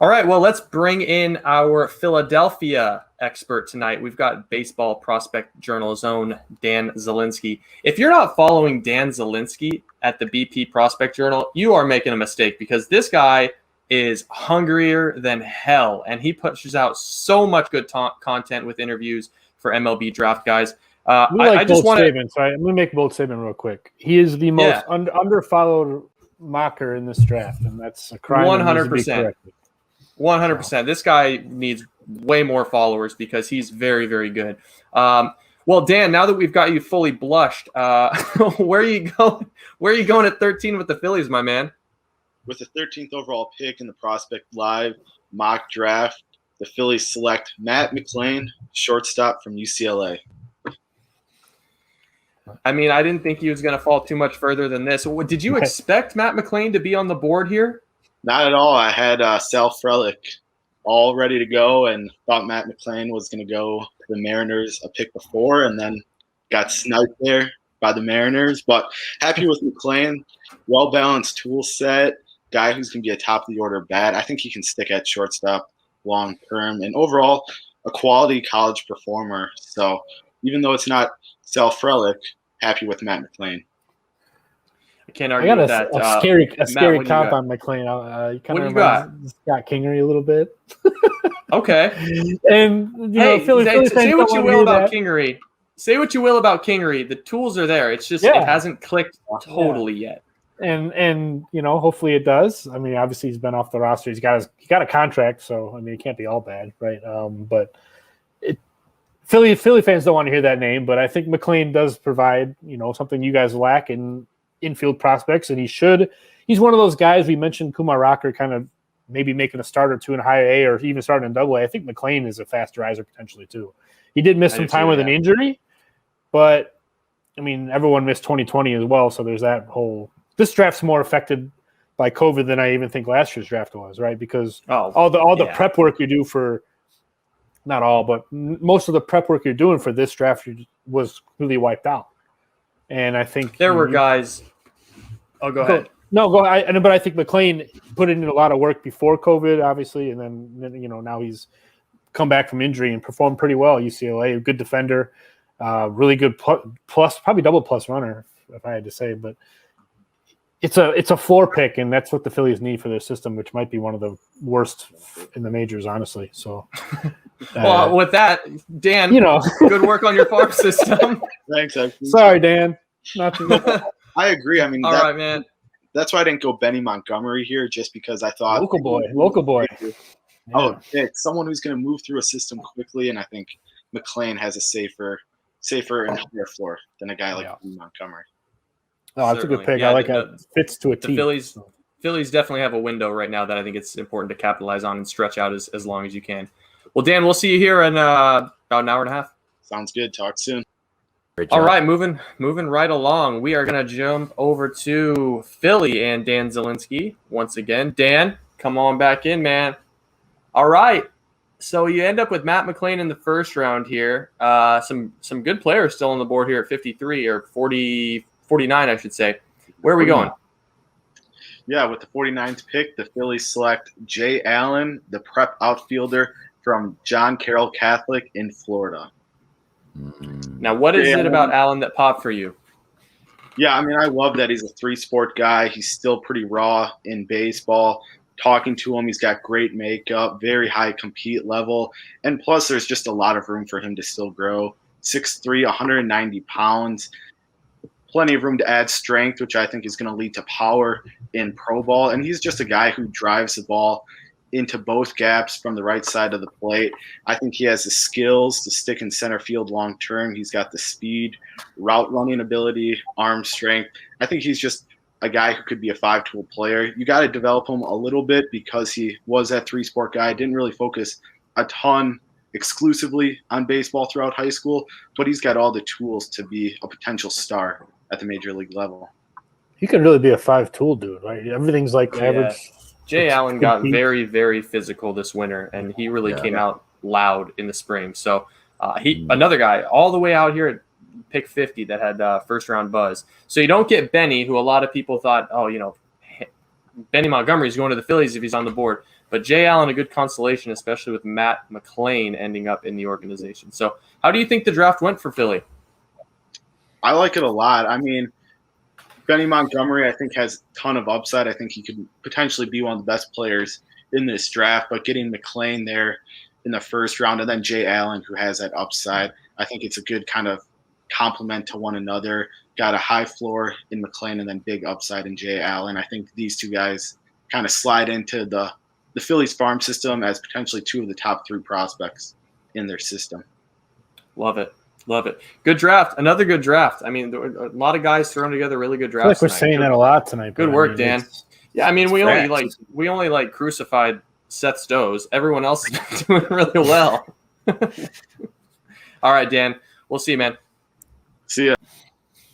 All right, well, let's bring in our Philadelphia expert tonight. We've got Baseball Prospect Journal's own Dan Zielinski. If you're not following Dan Zielinski at the BP Prospect Journal, you are making a mistake because this guy is hungrier than hell, and he pushes out so much good content with interviews for MLB draft guys. I just want to. Sorry, let me make a bold statement real quick. He is the most underfollowed mocker in this draft, and that's a crime. 100%. 100%. This guy needs way more followers because he's very, very good. Well, Dan, now that we've got you fully blushed, where are you going? Where are you going at 13 with the Phillies, my man? With the 13th overall pick in the Prospect Live mock draft, the Phillies select Matt McLain, shortstop from UCLA. I mean, I didn't think he was going to fall too much further than this. Did you expect Matt McLain to be on the board here? Not at all. I had Sal Frelick all ready to go and thought Matt McLain was going to go to the Mariners a pick before and then got sniped there by the Mariners. But happy with McLain. Well-balanced tool set. Guy who's going to be a top-of-the-order bat. I think he can stick at shortstop long-term. And overall, a quality college performer. So even though it's not Sal Frelick, happy with Matt McLain. I can't argue with that. A scary comp on McLain. Kind of reminds Scott Kingery a little bit. Okay. And Philly say what you will about Kingery. Say what you will about Kingery. The tools are there. It's just it hasn't clicked totally yet. And hopefully it does. I mean, obviously he's been off the roster. He got a contract, so I mean, it can't be all bad, right? But Philly fans don't want to hear that name, but I think McLain does provide something you guys lack in infield prospects, and he's one of those guys. We mentioned Kumar Rocker kind of maybe making a start or two in high A or even starting in double A. I think McLain is a fast riser potentially too. He did miss some time with an injury, but I mean, everyone missed 2020 as well. So there's that whole, this draft's more affected by COVID than I even think last year's draft was, right? Because all the prep work you do for, not all, but most of the prep work you're doing for this draft was really wiped out. And I think there were guys. Oh, go ahead. No, go ahead. But I think McLain put in a lot of work before COVID, obviously, and then now he's come back from injury and performed pretty well at UCLA. A good defender, really good plus, probably double plus runner, if I had to say. But it's a floor pick, and that's what the Phillies need for their system, which might be one of the worst in the majors, honestly. So, well, with that, Dan, good work on your farm system. Thanks. Sorry, Dan. Not to I agree. I mean, all right, man. That's why I didn't go Benny Montgomery here, just because I thought local boy. Oh, it's someone who's going to move through a system quickly, and I think McLain has a safer and higher floor than a guy like Benny Montgomery. Oh, that's a good pick. Yeah, I like how it fits to a team. The Phillies definitely have a window right now that I think it's important to capitalize on and stretch out as long as you can. Well, Dan, we'll see you here in about an hour and a half. Sounds good. Talk soon. All right, moving right along. We are going to jump over to Philly and Dan Zielinski once again. Dan, come on back in, man. All right. So you end up with Matt McLain in the first round here. Some good players still on the board here at 53 or 40, 49, I should say. Where are we going? Yeah, with the 49th pick, the Phillies select Jay Allen, the prep outfielder from John Carroll Catholic in Florida. Now, what is it about Allen that popped for you? Yeah, I mean, I love that he's a three-sport guy. He's still pretty raw in baseball. Talking to him, he's got great makeup, very high compete level, and plus there's just a lot of room for him to still grow. 6'3", 190 pounds, plenty of room to add strength, which I think is going to lead to power in pro ball. And he's just a guy who drives the ball into both gaps from the right side of the plate. I think he has the skills to stick in center field long term. He's got the speed, route running ability, arm strength. I think he's just a guy who could be a five-tool player. You got to develop him a little bit because he was that three-sport guy. Didn't really focus a ton exclusively on baseball throughout high school, but he's got all the tools to be a potential star at the major league level. He could really be a five-tool dude, right? Everything's like average. Jay Allen got very, very physical this winter, and he really came out loud in the spring. So another guy all the way out here at pick 50 that had first-round buzz. So you don't get Benny, who a lot of people thought, Benny Montgomery is going to the Phillies if he's on the board. But Jay Allen, a good consolation, especially with Matt McLain ending up in the organization. So how do you think the draft went for Philly? I like it a lot. I mean, Benny Montgomery, I think, has a ton of upside. I think he could potentially be one of the best players in this draft. But getting McLain there in the first round and then Jay Allen, who has that upside, I think it's a good kind of complement to one another. Got a high floor in McLain and then big upside in Jay Allen. I think these two guys kind of slide into the Phillies farm system as potentially two of the top 3 prospects in their system. Love it. Love it. Good draft. Another good draft. I mean, a lot of guys throwing together really good drafts. I feel like we're saying that a lot tonight. Good work, Dan. Yeah, I mean, we only crucified Seth Stowe. Everyone else is doing really well. All right, Dan. We'll see you, man. See ya.